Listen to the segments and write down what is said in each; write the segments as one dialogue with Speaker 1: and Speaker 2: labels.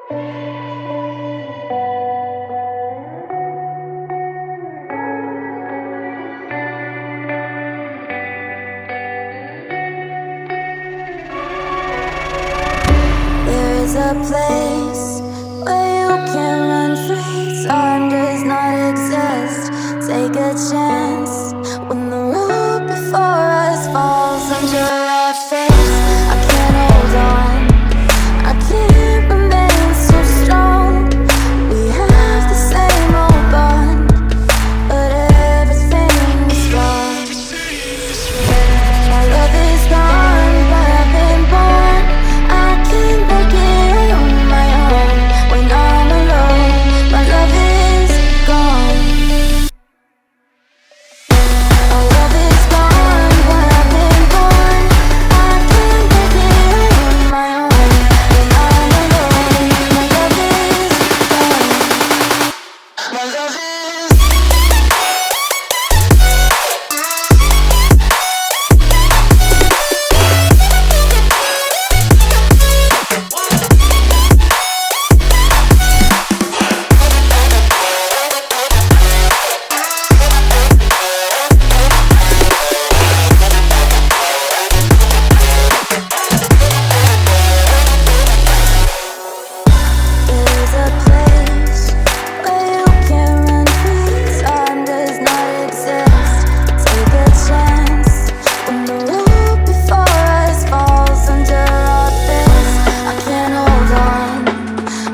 Speaker 1: There's a place where you can run free. Time does not exist. Take a chance when the road before us falls under our face. I can't hold on, I can't remain so strong. We have the same old bond, but everything is wrong. My love is gone, but I've been born. I can't make it on my own. When I'm alone, my love is gone. My love is gone, but I've been born. I can't make it on my own. When I'm alone, my love is gone. My love is There's a place where you can run free. Time does not exist. Take a chance when the road before us falls under our face. I can't hold on,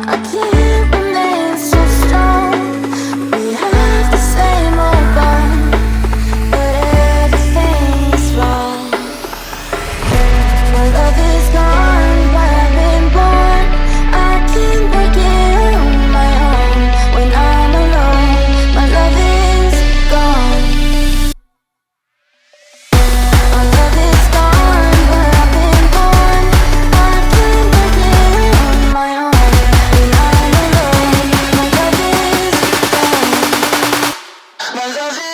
Speaker 1: I can't remain so strong. We have the same old bond, but everything's wrong. My love is gone, but I've been born. I can't make it on my own. When I'm alone, my love is gone. My love is gone, but I've been born. I can't make it on my own. When I'm alone, my love is gone. My love is